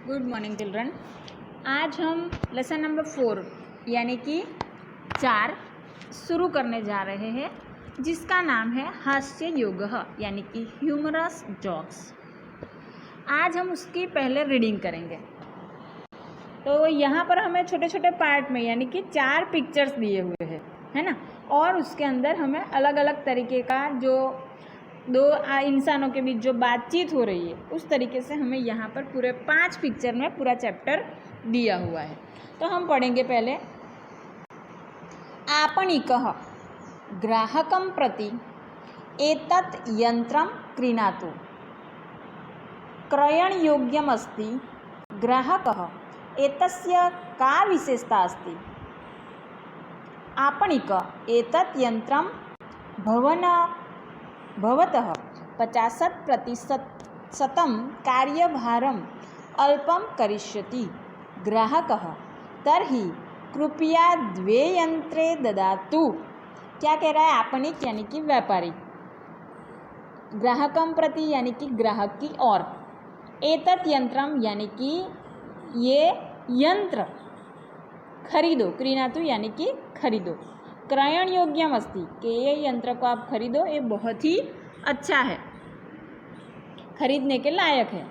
Good morning children. आज हम lesson number 4 यानी कि 4 शुरू करने जा रहे हैं, जिसका नाम है हास्य योगः यानी कि ह्यूमरस जॉक्स। आज हम उसकी पहले रीडिंग करेंगे। तो यहाँ पर हमें छोटे छोटे पार्ट में यानी कि 4 पिक्चर्स दिए हुए हैं, है ना। और उसके अंदर हमें अलग अलग तरीके का जो दो इंसानों के बीच जो बातचीत हो रही है उस तरीके से हमें यहाँ पर पूरे 5 पिक्चर में पूरा चैप्टर दिया हुआ है। तो हम पढ़ेंगे पहले। आपणिकः ग्राहकं प्रति एतत् यंत्रं क्रीणातु, क्रयणयोग्यमस्ति। ग्राहकः एतस्य का विशेषता अस्ति? आपणिक एतत् यंत्रं भवतः 50% कार्यभारम् अल्पं करिष्यति। ग्राहकः तर्हि कृपया 2 यंत्रे ददातु। क्या कह रहा है? आपणिक यानी कि व्यापारी, ग्राहकं प्रति यानी कि ग्राहक की ओर, एतत् यंत्रम यानी कि ये यंत्र खरीदो, क्रीणातु यानी कि खरीदो, क्रयण योग्यम अस्ति कि ये यंत्र को आप खरीदो, ये बहुत ही अच्छा है, खरीदने के लायक है।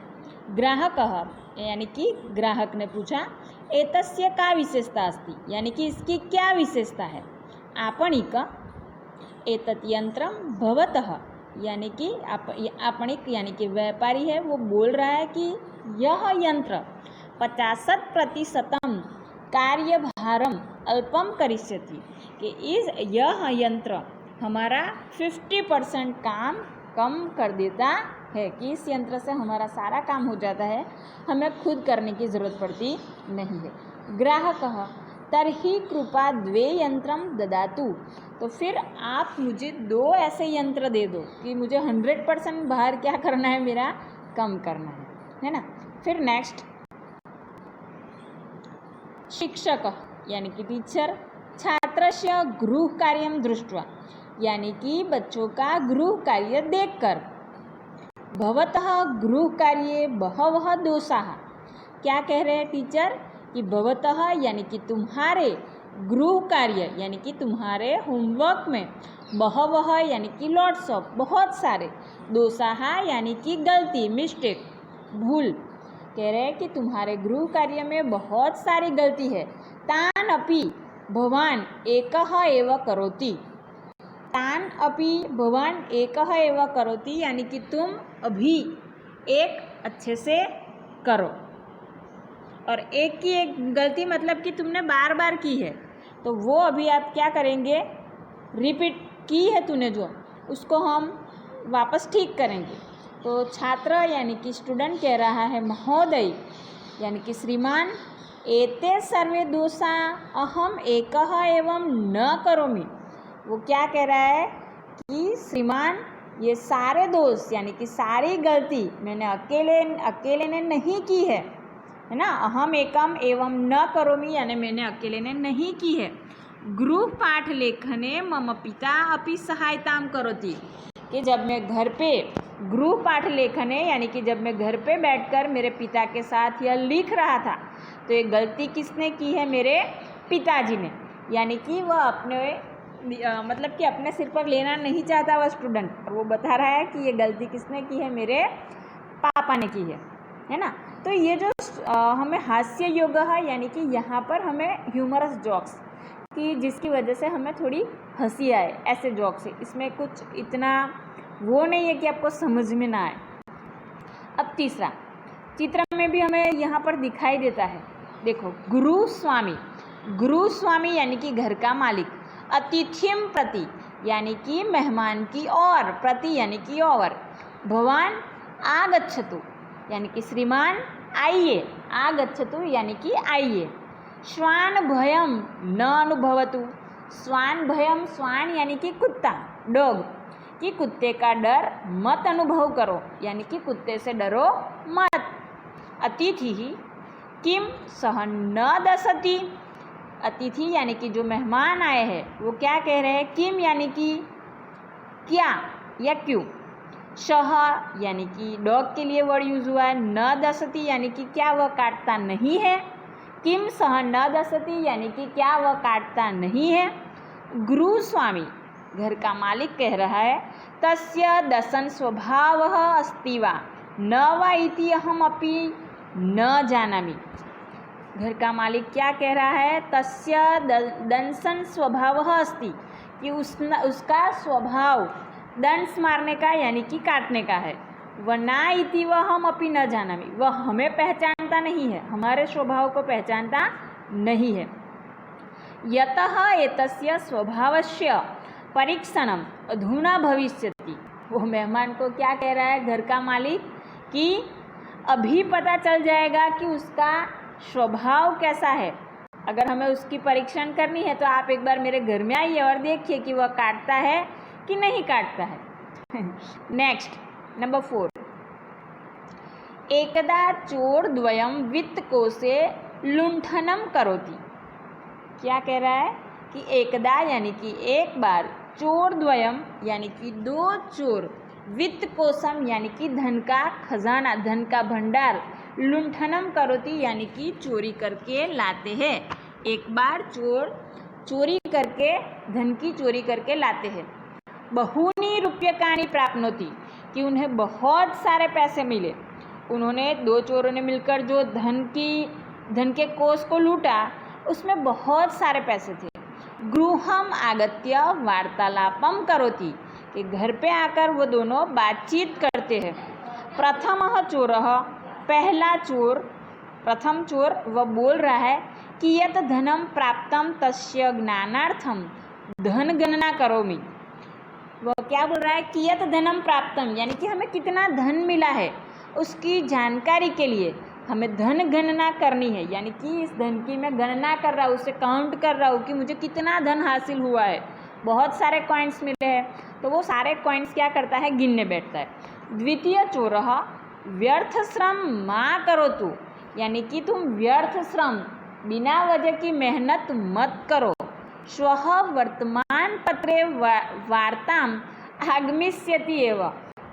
ग्राहकः यानी कि ग्राहक ने पूछा, एतस्य का विशेषता अस्ति यानी कि इसकी क्या विशेषता है? आपणिक एतत् यंत्रम भवतः यानी कि आपणिक यानी कि व्यापारी है, वो बोल रहा है कि यह यंत्र 50% कार्यभारम अल्पम करिष्यति कि यह यंत्र हमारा 50% काम कम कर देता है, कि इस यंत्र से हमारा सारा काम हो जाता है, हमें खुद करने की ज़रूरत पड़ती नहीं है। ग्राहकः तर्हि कृपा 2 यंत्रम ददातु, तो फिर आप मुझे 2 ऐसे यंत्र दे दो कि मुझे 100% बाहर क्या करना है, मेरा कम करना है ना। फिर नेक्स्ट, शिक्षक यानी कि टीचर छात्रस्य गृह कार्यं दृष्ट्वा यानी कि बच्चों का गृह कार्य देखकर, भवतः गृह कार्ये बहवः दोषाः। क्या कह रहे हैं टीचर कि भवतः यानी कि तुम्हारे, गृह कार्य यानी कि तुम्हारे होमवर्क में, बहवः यानी कि लॉट्स ऑफ बहुत सारे, दोषाः यानी कि गलती, मिस्टेक, भूल। कह रहे हैं कि तुम्हारे गृह कार्य में बहुत सारी गलती है। तान अपि भवान एकः एव करोति, तान अपि भवान एकः एव करोति यानी कि तुम अभी एक अच्छे से करो, और एक की एक गलती मतलब कि तुमने बार बार की है, तो वो अभी आप क्या करेंगे, रिपीट की है तूने जो, उसको हम वापस ठीक करेंगे। तो छात्र यानी कि स्टूडेंट कह रहा है, महोदय यानी कि श्रीमान, एते सर्वे दोषा अहम एकः एवं न करोमि। वो क्या कह रहा है कि श्रीमान, ये सारे दोष यानी कि सारी गलती मैंने अकेले ने नहीं की है ना। अहम एकम एवं न करोमि यानी मैंने अकेले ने नहीं की है। गृह पाठ लेखने मम पिता अपि सहायतां करोति, कि जब मैं घर पे गृह पाठ लेखने यानी कि जब मैं घर पे बैठकर मेरे पिता के साथ यह लिख रहा था, तो ये गलती किसने की है? मेरे पिताजी ने। यानी कि वह अपने मतलब कि अपने सिर पर लेना नहीं चाहता वह स्टूडेंट, और वो बता रहा है कि ये गलती किसने की है? मेरे पापा ने की है ना। तो ये जो हमें हास्य योग है यानी कि यहाँ पर हमें ह्यूमरस जॉक्स की, जिसकी वजह से हमें थोड़ी हंसी आए, ऐसे जॉक्स है। इसमें कुछ इतना वो नहीं है कि आपको समझ में ना आए। अब तीसरा चित्र में भी हमें यहाँ पर दिखाई देता है, देखो, गुरु स्वामी यानी कि घर का मालिक, अतिथिम प्रति यानी कि मेहमान की ओर, प्रति यानी कि ओर, भवान आगच्छतु यानी कि श्रीमान आइए, आगच्छतु यानी कि आइए, श्वान भयम न अनुभवतु, श्वान भयम, श्वान यानी कि कुत्ता, डॉग, कि कुत्ते का डर मत अनुभव करो यानी कि कुत्ते से डरो मत। अतिथि किम सह न दसति, अतिथि यानी कि जो मेहमान आए हैं वो क्या कह रहे हैं? किम यानी कि क्या या क्यों, शह यानी कि डॉग के लिए वर्ड यूज हुआ है। न दसती यानी कि क्या वह काटता नहीं है। किम सह न दसती यानी कि क्या वह काटता नहीं है। गृहस्वामी घर का मालिक कह रहा है तस्य दशन स्वभावः अस्ति वा न वा इति अहमपि न जानामि। घर का मालिक क्या कह रहा है, तस्य दंशन स्वभावः अस्ति कि उसका स्वभाव दंश मारने का यानी कि काटने का है। वह ना इति वह हम अपनी न जानामि, वह हमें पहचानता नहीं है, हमारे स्वभाव को पहचानता नहीं है। यतः एतस्य स्वभावस्य परीक्षणम अधुना भविष्यति। वो मेहमान को क्या कह रहा है घर का मालिक कि अभी पता चल जाएगा कि उसका स्वभाव कैसा है। अगर हमें उसकी परीक्षण करनी है तो आप एक बार मेरे घर में आइए और देखिए कि वह काटता है कि नहीं काटता है। नेक्स्ट नंबर 4, एकदा चोरद्वयं वित्तकोशे लुण्ठनं करोति। क्या कह रहा है कि एकदा यानी कि एक बार, चोरद्वयम यानी कि 2 चोर, वित्तकोशम यानी कि धन का खजाना, धन का भंडार, लुण्ठनम करोति यानी कि चोरी करके लाते हैं। एक बार चोर चोरी करके, धन की चोरी करके लाते हैं। बहूनि रूप्यकाणि प्राप्नोति कि उन्हें बहुत सारे पैसे मिले। उन्होंने 2 चोरों ने मिलकर जो धन के कोष को लूटा उसमें बहुत सारे पैसे थे। गृहम आगत्य वार्तालापम करोति कि घर पे आकर वो दोनों बातचीत करते हैं। प्रथमः चोरः प्रथम चोर वह बोल रहा है कि यत् धनम प्राप्तम तस्य ज्ञानार्थम धन गणना करोमि। वह क्या बोल रहा है कि यत् धनम प्राप्तम यानी कि हमें कितना धन मिला है उसकी जानकारी के लिए हमें धन गणना करनी है। यानी कि इस धन की मैं गणना कर रहा हूँ, उसे काउंट कर रहा हूँ कि मुझे कितना धन हासिल हुआ है। बहुत सारे कॉइन्स मिले हैं तो वो सारे कॉइन्स क्या करता है, गिनने बैठता है। द्वितीय चोरः व्यर्थ श्रम मा करोतु यानी कि तुम व्यर्थ श्रम, बिना वजह की मेहनत मत करो। श्वः वर्तमान पत्रे वार्ताम आगमिष्यति एव।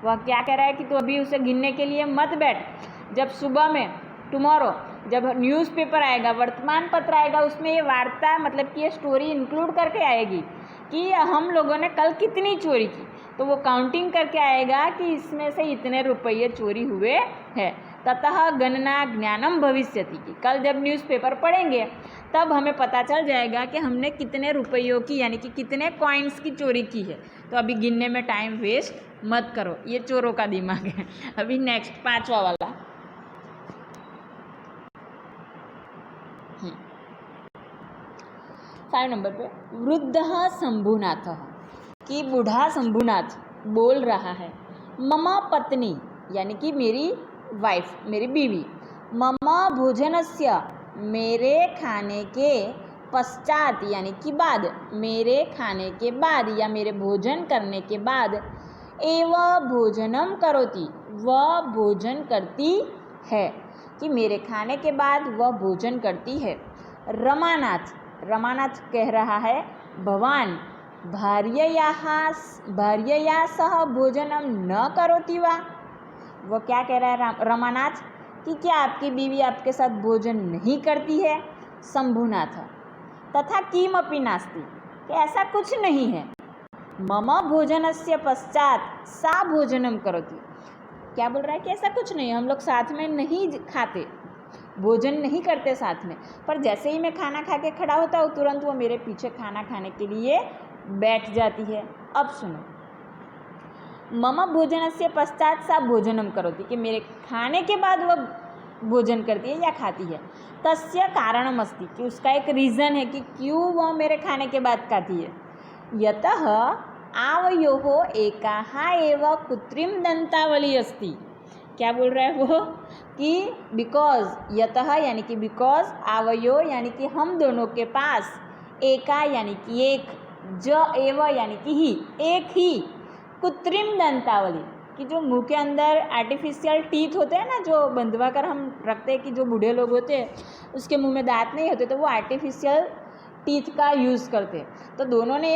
वह क्या कह रहा है कि तू अभी उसे गिनने के लिए मत बैठ। जब सुबह में टुमारो जब न्यूज़पेपर आएगा, वर्तमान पत्र आएगा, उसमें ये वार्ता मतलब कि ये स्टोरी इंक्लूड करके आएगी कि हम लोगों ने कल कितनी चोरी की। तो वो काउंटिंग करके आएगा कि इसमें से इतने रुपये चोरी हुए हैं। ततः गणना ज्ञानम भविष्यति की कल जब न्यूज़पेपर पढ़ेंगे तब हमें पता चल जाएगा कि हमने कितने रुपयों की यानी कि कितने कॉइन्स की चोरी की है। तो अभी गिनने में टाइम वेस्ट मत करो। ये चोरों का दिमाग है। अभी नेक्स्ट 5वां वाला 5 नंबर पे, वृद्धः शंभुनाथः कि बूढ़ा शंभुनाथ बोल रहा है। ममा पत्नी यानी कि मेरी वाइफ, मेरी बीवी, ममा भोजनस्य मेरे खाने के पश्चात यानी कि बाद, मेरे खाने के बाद या मेरे भोजन करने के बाद, एव भोजनम करोति वह भोजन करती है कि मेरे खाने के बाद वह भोजन करती है। रमानाथ कह रहा है भवान भार्यया सह भोजनम न करोति वा। वो क्या कह रहा है रमानाथ कि क्या आपकी बीवी आपके साथ भोजन नहीं करती है। शंभुनाथ तथा किमपि नास्ति कि ऐसा कुछ नहीं है। मम भोजनस्य पश्चात सा भोजनम करोति। क्या बोल रहा है कि ऐसा कुछ नहीं है, हम लोग साथ में नहीं खाते, भोजन नहीं करते साथ में, पर जैसे ही मैं खाना खा के खड़ा होता हूँ तुरंत वो मेरे पीछे खाना खाने के लिए बैठ जाती है। अब सुनो, मम भोजनस्य पश्चात सा भोजनम करोति कि मेरे खाने के बाद वह भोजन करती है या खाती है। तस्य कारणम अस्ति कि उसका एक रीज़न है कि क्यों वह मेरे खाने के बाद खाती है। यतः आवयोः एकाः एव कृत्रिम दंतावली अस्ति। क्या बोल रहा है वो कि बिकॉज, यतः यानी कि बिकॉज, आवयो यानी कि हम दोनों के पास, एका यानी कि एक, ज एव यानी कि ही, एक ही, कृत्रिम दंतावली कि जो मुंह के अंदर आर्टिफिशियल टीथ होते हैं ना, जो बंधवा कर हम रखते हैं कि जो बूढ़े लोग होते हैं उसके मुंह में दांत नहीं होते तो वो आर्टिफिशियल टीथ का यूज़ करते हैं। तो दोनों ने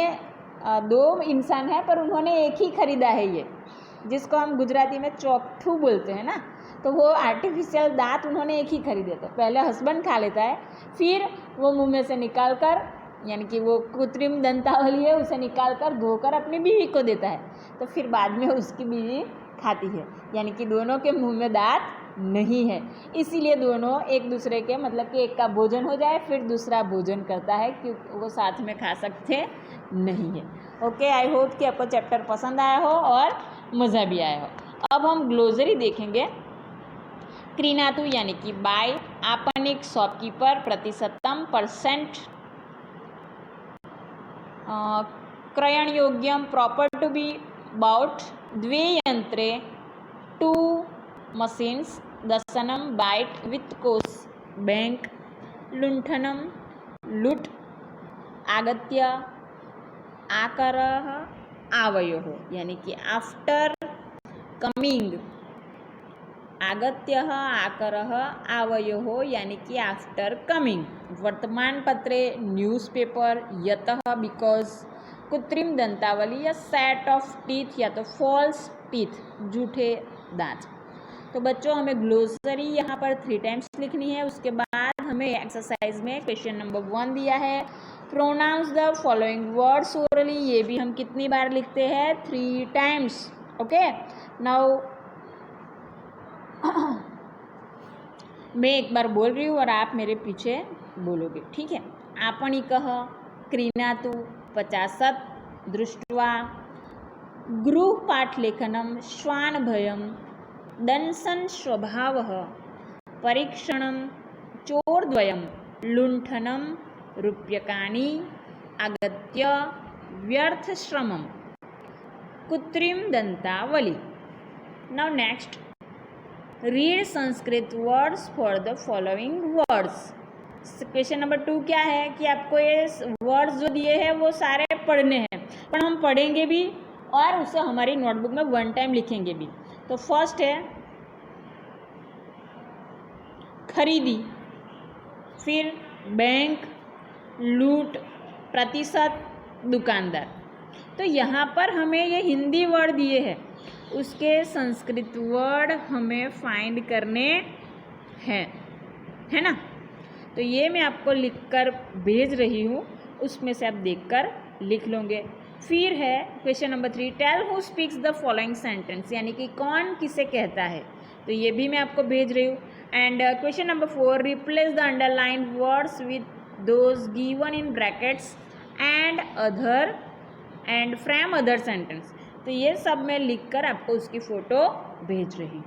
2 इंसान हैं पर उन्होंने एक ही खरीदा है ये। जिसको हम गुजराती में चौकठू बोलते हैं ना, तो वो आर्टिफिशियल दांत उन्होंने एक ही खरीदे थे। पहले हस्बैंड खा लेता है, फिर वो मुंह में से निकाल कर, यानी कि वो कृत्रिम दंतावली है उसे निकाल कर धोकर अपनी बीवी को देता है, तो फिर बाद में उसकी बीवी खाती है। यानी कि दोनों के मुंह में दांत नहीं है, इसीलिए दोनों एक दूसरे के, मतलब कि एक का भोजन हो जाए फिर दूसरा भोजन करता है, क्योंकि वो साथ में खा सकते नहीं है। ओके, आई होप कि आपको चैप्टर पसंद आया हो और मज़ा भी आया हो। अब हम ग्लोसरी देखेंगे। क्रीणातु यानी कि बाय, आपणिक शॉपकीपर, प्रतिशतम परसेंट, क्रयणयोग्यम प्रॉपर टू बी बाउट, द्वे यंत्रे टू मशीन्स, दशनम बाइट विथ कोस बैंक, लुंठनम लुट, आगत्य आकरः आवयोः यानी कि आफ्टर कमिंग, आगत्यः आकरः आवयोः यानी कि आफ्टर कमिंग, वर्तमान पत्रे न्यूज़पेपर, यतः बिकॉज, कृत्रिम दंतावली या सेट ऑफ टीथ या तो फॉल्स टीथ झूठे दांत। तो बच्चों हमें ग्लोसरी यहाँ पर 3 टाइम्स लिखनी है। उसके बाद हमें एक्सरसाइज में क्वेश्चन नंबर 1 दिया है, pronounce the following words orally, ये भी हम कितनी बार लिखते हैं 3 टाइम्स। ओके, नाउ मैं एक बार बोल रही हूँ और आप मेरे पीछे बोलोगे, ठीक है। आपणिकः, क्रीणातु, 50 दृष्ट्वा, गृहपाठलेखनं, श्वानभयं, दंशन स्वभावः, परीक्षणं, चोरद्वयं, लुण्ठनं, रूप्यकाणि, आगत्य, व्यर्थश्रमं, कृत्रिम दंतावली। Now next, read Sanskrit words for the following words. Question number 2 क्या है कि आपको ये वर्ड्स जो दिए हैं वो सारे पढ़ने हैं, पर हम पढ़ेंगे भी और उसे हमारी नोटबुक में 1 टाइम लिखेंगे भी। तो फर्स्ट है खरीदी, फिर बैंक, लूट, प्रतिशत, दुकानदार। तो यहाँ पर हमें ये हिंदी वर्ड दिए हैं, उसके संस्कृत वर्ड हमें फाइंड करने हैं, है ना। तो ये मैं आपको लिखकर भेज रही हूँ, उसमें से आप देखकर लिख लोगे। फिर है question number 3, tell who speaks the following sentence, यानी कि कौन किसे कहता है, तो ये भी मैं आपको भेज रही हूँ। And question number 4, replace the underline words with those given in brackets and other and from other sentence. तो ये सब मैं लिखकर आपको उसकी फ़ोटो भेज रही हूँ।